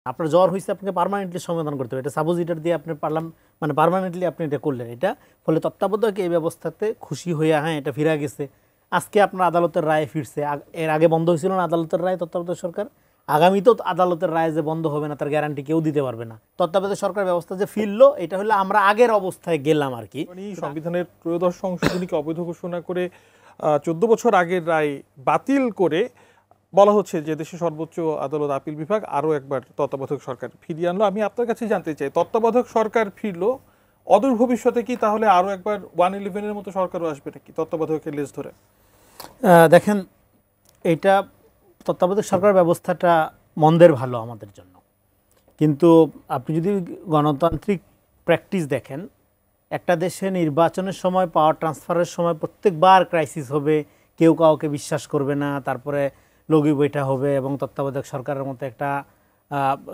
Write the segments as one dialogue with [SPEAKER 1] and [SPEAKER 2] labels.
[SPEAKER 1] আপনার জ্বর হয়েছে আপনাকে পার্মানেন্টলি সমাধান করতে হবে, এটা সাপোজিটর দিয়ে আপনি পারলাম মানে পার্মানেন্টলি আপনি এটা করলেন, এটা ফলে তত্ত্বাবধায়ক এই ব্যবস্থাতে খুশি হইয়া হ্যাঁ এটা ফিরে গেছে, আজকে আপনার আদালতের রায় ফিরছে, এর আগে বন্ধ হয়েছিল না আদালতের রায় তত্ত্বাবধায়ক সরকার, আগামীতেও আদালতের রায় যে বন্ধ হবে না তার গ্যারান্টি কেউ দিতে পারবে না। তত্ত্বাবধায়ক সরকার ব্যবস্থা যে ফিরলো এটা হলো আমরা আগের অবস্থায় গেলাম আর কি।
[SPEAKER 2] সংবিধানের ত্রয়োদশ সংশোধনীকে অবৈধ ঘোষণা করে 14 বছর আগের রায় বাতিল করে বলা হচ্ছে যে দেশের সর্বোচ্চ আদালত আপিল বিভাগ আরো একবার তত্ত্বাবধায়ক সরকার ফিরিয়ে আনলো। আমি আপনার কাছে জানতে চাই, তত্ত্বাবধায়ক সরকার ফিরলো, অদূর ভবিষ্যতে কি তাহলে আরো একবার 111-এর মতো সরকারও আসবে নাকি তত্ত্বাবধায়কের লেজ ধরে?
[SPEAKER 1] দেখেন, এটা তত্ত্বাবধায়ক সরকার ব্যবস্থাটা মন্দের ভালো আমাদের জন্য, কিন্তু আপনি যদি গণতান্ত্রিক প্র্যাকটিস দেখেন, একটা দেশে নির্বাচনের সময় পাওয়ার ট্রান্সফারের সময় প্রত্যেকবার ক্রাইসিস হবে, কেউ কাউকে বিশ্বাস করবে না, তারপরে লগি বৈঠা হবে এবং তত্ত্বাবধায়ক সরকারের মতো একটা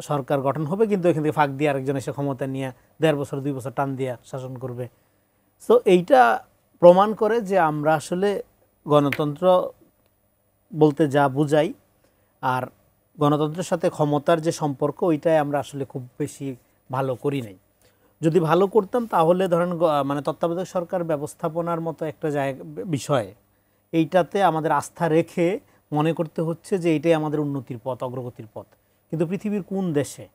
[SPEAKER 1] সরকার গঠন হবে, কিন্তু এখান থেকে ফাঁক দিয়ে আরেকজন এসে ক্ষমতা নিয়ে 1.5 বছর 2 বছর টান দিয়ে শাসন করবে। সো এইটা প্রমাণ করে যে আমরা আসলে গণতন্ত্র বলতে যা বুঝাই আর গণতন্ত্রের সাথে ক্ষমতার যে সম্পর্ক ওইটাই আমরা আসলে খুব বেশি ভালো করি নাই। যদি ভালো করতাম তাহলে ধরেন মানে তত্ত্বাবধায়ক সরকার ব্যবস্থাপনার মতো একটা বিষয় এইটাতে আমাদের আস্থা রেখে মনে করতে হচ্ছে যে এইটাই আমাদের উন্নতির পথ, অগ্রগতির পথ। কিন্তু পৃথিবীর কোন দেশে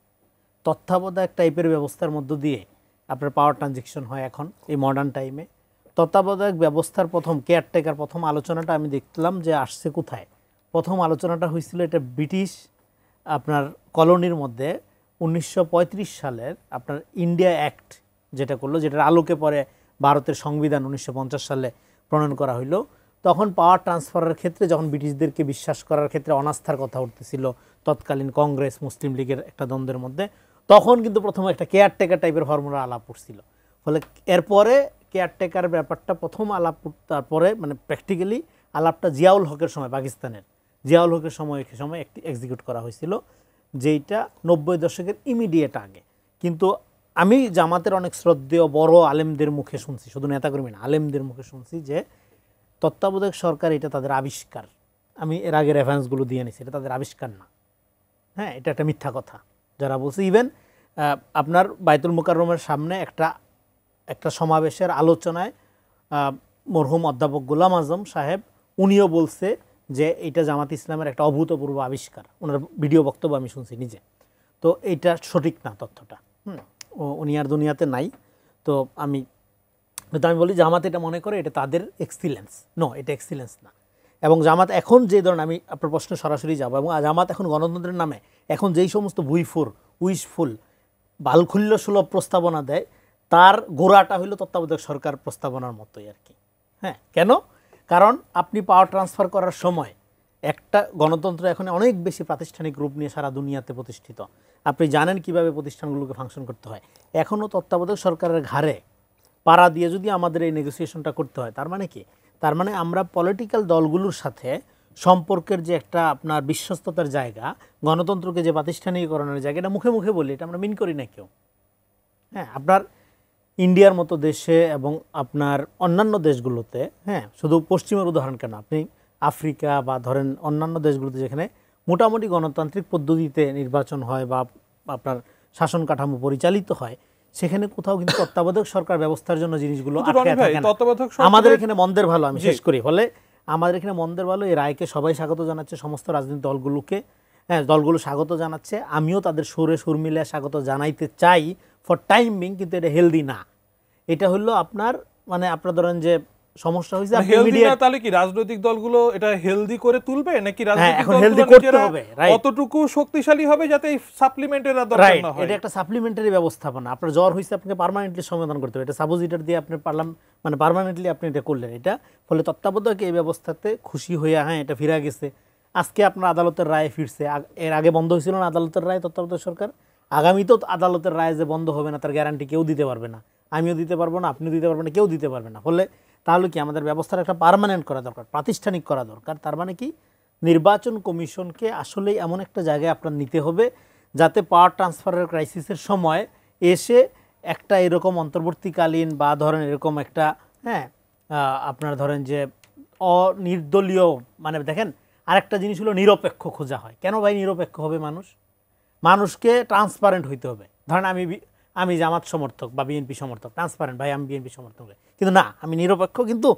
[SPEAKER 1] তত্ত্বাবধায়ক টাইপের ব্যবস্থার মধ্য দিয়ে আপনার পাওয়ার ট্রানজেকশন হয় এখন এই মডার্ন টাইমে? তত্ত্বাবধায়ক ব্যবস্থার প্রথম কেয়ারটেকার প্রথম আলোচনাটা আমি দেখলাম যে আসছে কোথায়, প্রথম আলোচনাটা হয়েছিল এটা ব্রিটিশ আপনার কলোনির মধ্যে 1935 সালের আপনার ইন্ডিয়া অ্যাক্ট যেটা করলো, যেটার আলোকে পরে ভারতের সংবিধান 1950 সালে প্রণয়ন করা হইলো। তখন পাওয়ার ট্রান্সফারের ক্ষেত্রে যখন ব্রিটিশদেরকে বিশ্বাস করার ক্ষেত্রে অনাস্থার কথা উঠতেছিল তৎকালীন কংগ্রেস মুসলিম লীগের একটা দ্বন্দ্বের মধ্যে, তখন কিন্তু প্রথমে একটা কেয়ারটেকার টাইপের ফর্মুলা আলাপ উঠছিল। ফলে এরপরে কেয়ারটেকার ব্যাপারটা প্রথম আলাপ, তারপরে মানে প্র্যাকটিক্যালি আলাপটা জিয়াউল হকের সময়, পাকিস্তানের জিয়াউল হকের সময় একটি এক্সিকিউট করা হয়েছিল, যেইটা 90 দশকের ইমিডিয়েট আগে। কিন্তু আমি জামাতের অনেক শ্রদ্ধেয় বড় আলেমদের মুখে শুনছি, শুধু নেতাকর্মী না আলেমদের মুখে শুনছি যে তত্ত্বাবধায়ক সরকার এটা তাদের আবিষ্কার। আমি এর আগে রেফারেন্সগুলো দিয়ে নিছি, এটা তাদের আবিষ্কার না, হ্যাঁ এটা একটা মিথ্যা কথা যারা বলছে। ইভেন আপনার বাইতুল মুকাররমের সামনে একটা সমাবেশের আলোচনায় মরহুম অধ্যাপক গোলাম আজম সাহেব উনিও বলছে যে এটা জামাত ইসলামের একটা অভূতপূর্ব আবিষ্কার, ওনার ভিডিও বক্তব্য আমি শুনছি নিজে। তো এইটা সঠিক না তথ্যটা, উনি আর দুনিয়াতে নাই। তো আমি বলি জামাত এটা মনে করে এটা তাদের এক্সিলেন্স, নো এটা এক্সিলেন্স না। এবং জামাত এখন যে ধরনের, আমি আপনার প্রশ্ন সরাসরি যাবো, এবং জামাত এখন গণতন্ত্রের নামে এখন যেই সমস্ত উইশফুল বালখুল্য সুলভ প্রস্তাবনা দেয় তার গোড়াটা হইল তত্ত্বাবধায়ক সরকার প্রস্তাবনার মতোই আর কি। হ্যাঁ, কেন? কারণ আপনি পাওয়ার ট্রান্সফার করার সময় একটা গণতন্ত্র এখন অনেক বেশি প্রাতিষ্ঠানিক রূপ নিয়ে সারা দুনিয়াতে প্রতিষ্ঠিত, আপনি জানেন কিভাবে প্রতিষ্ঠানগুলোকে ফাংশন করতে হয়। এখনও তত্ত্বাবধায়ক সরকারের ঘাড়ে পাড়া দিয়ে যদি আমাদের এই নেগোসিয়েশনটা করতে হয়, তার মানে কি? তার মানে আমরা পলিটিক্যাল দলগুলোর সাথে সম্পর্কের যে একটা আপনার বিশ্বস্ততার জায়গা, গণতন্ত্রকে যে প্রাতিষ্ঠানিকরণের জায়গা, এটা মুখে মুখে বলি, এটা আমরা মিন করি না কেউ। হ্যাঁ, আপনার ইন্ডিয়ার মতো দেশে এবং আপনার অন্যান্য দেশগুলোতে, হ্যাঁ শুধু পশ্চিমের উদাহরণ কেন, আপনি আফ্রিকা বা ধরেন অন্যান্য দেশগুলোতে যেখানে মোটামুটি গণতান্ত্রিক পদ্ধতিতে নির্বাচন হয় বা আপনার শাসন কাঠামো পরিচালিত হয়, সেখানে কোথাও কিন্তু তত্ত্বাবধায়ক সরকার ব্যবস্থার জন্য জিনিসগুলো আটকে থাকে না। আমাদের এখানে মন্দের ভালো, আমি শেষ করি, ফলে আমাদের এখানে মন্দের ভালো এই রায়কে সবাই স্বাগত জানাচ্ছে, সমস্ত রাজনৈতিক দলগুলোকে, হ্যাঁ দলগুলো স্বাগত জানাচ্ছে, আমিও তাদের সুরে সুর মিলে স্বাগত জানাইতে চাই ফর টাইম বিং, কিন্তু এটা হেলদি না। এটা হলো আপনার মানে আপনার ধরেন যে সমস্যা হয়েছে,
[SPEAKER 2] তাহলে কি রাজনৈতিক দলগুলো এটা হেলদি করে তুলবে নাকি কতটুকু শক্তিশালী হবে যাতে এই সাপ্লিমেন্টের দরকার না হয়?
[SPEAKER 1] এটা একটা সাপ্লিমেন্টারি ব্যবস্থাপনা। আপনার জ্বর হয়েছে আপনাকে পার্মানেন্টলি সমাধান করতে হবে, এটা সাপোজিটর দিয়ে আপনি পারলাম মানে পার্মানেন্টলি আপনি এটা করলেন, এটা ফলে তত্ত্বাবধায়ক এই ব্যবস্থাতে খুশি হইয়া হ্যাঁ এটা ফিরে গেছে, আজকে আপনার আদালতের রায় ফিরছে, এর আগে বন্ধ হয়েছিল না আদালতের রায় তত্ত্বাবধায়ক সরকার, আগামীতেও আদালতের রায় যে বন্ধ হবে না তার গ্যারান্টি কেউ দিতে পারবে না, আমিও দিতে পারবো না, আপনিও দিতে পারবেন না, কেউ দিতে পারবে না। ফলে তাহলে কি আমাদের ব্যবস্থার একটা পার্মানেন্ট করা দরকার, প্রাতিষ্ঠানিক করা দরকার। তার মানে কি নির্বাচন কমিশনকে আসলেই এমন একটা জায়গায় আপনার নিতে হবে যাতে পাওয়ার ট্রান্সফারের ক্রাইসিসের সময় এসে একটা এরকম অন্তর্বর্তীকালীন বা ধরেন এরকম একটা হ্যাঁ আপনার ধরেন যে অনির্দলীয়, মানে দেখেন আরেকটা জিনিস হলো নিরপেক্ষ খোঁজা হয়। কেন ভাই নিরপেক্ষ হবে মানুষ? মানুষকে ট্রান্সপারেন্ট হইতে হবে। ধরেন আমি জামাত সমর্থক বা বিএনপি সমর্থক, ট্রান্সপারেন্ট, ভাই আমি বিএনপি সমর্থক, কিন্তু না আমি নিরপেক্ষ, কিন্তু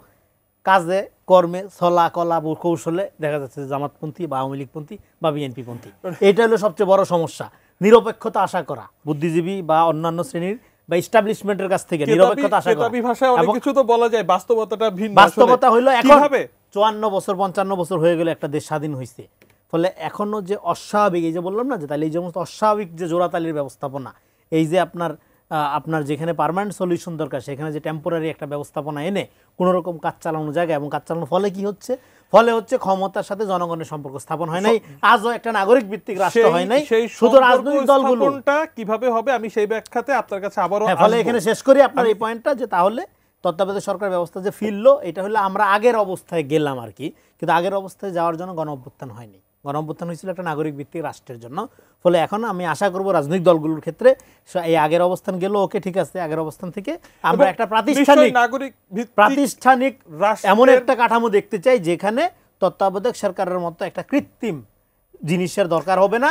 [SPEAKER 1] কাজে কর্মে চলা কলা কৌশলে দেখা যাচ্ছে জামাতপন্থী বা আওয়ামী লীগপন্থী বা বিএনপিপন্থী। এটা হলো সবচেয়ে বড় সমস্যা, নিরপেক্ষতা আশা করা বুদ্ধিজীবী বা অন্যান্য শ্রেণীর বা এস্টাবলিশমেন্টের কাছ থেকে নিরপেক্ষতা আশা করা।
[SPEAKER 2] কেতাবি ভাষায় অনেক কিছু তো বলা যায়, বাস্তবতাটা ভিন্ন।
[SPEAKER 1] বাস্তবতা হইলো এখন
[SPEAKER 2] কিভাবে
[SPEAKER 1] 54 বছর 55 বছর হয়ে গেলে একটা দেশ স্বাধীন হয়েছে, ফলে এখনো যে অস্বাভাবিক, এই যে বললাম না যে তাহলে এই সমস্ত অস্বাভাবিক যে জোড়াতালির ব্যবস্থাপনা, এই যে আপনার যেখানে পার্মানেন্ট সলিউশন দরকার সেখানে যে টেম্পোরারি একটা ব্যবস্থাপনা এনে কোনো রকম কাজ চালানো জায়গা, এবং কাজ চালানোর ফলে কি হচ্ছে, ফলে হচ্ছে ক্ষমতার সাথে জনগণের সম্পর্ক স্থাপন হয় নাই, আজও একটা নাগরিক ভিত্তিক রাষ্ট্র হয় নাই। শুধু রাজনৈতিক দলগুলোটা
[SPEAKER 2] কিভাবে হবে আমি সেই ব্যাখ্যাতে আপনার কাছে আবারও
[SPEAKER 1] ফলে এখানে শেষ করি আপনার এই পয়েন্টটা, যে তাহলে তত্ত্বাবধায়ক সরকার ব্যবস্থা যে ফিরলো, এটা হলো আমরা আগের অবস্থায় গেলাম আর কি, কিন্তু আগের অবস্থায় যাওয়ার জন্য গণ অভ্যুত্থান হয়নি। গণ অভ্যুত্থান হয়েছিল একটা নাগরিক ভিত্তিক রাষ্ট্রের জন্য। ফলে এখন আমি আশা করব রাজনৈতিক দলগুলোর ক্ষেত্রে এই আগের অবস্থান গেল, ওকে ঠিক আছে, আগের অবস্থান থেকে আমরা একটা প্রাতিষ্ঠানিক এমন একটা কাঠামো দেখতে চাই যেখানে তত্ত্বাবধায়ক সরকারের মতো একটা কৃত্রিম জিনিসের দরকার হবে না,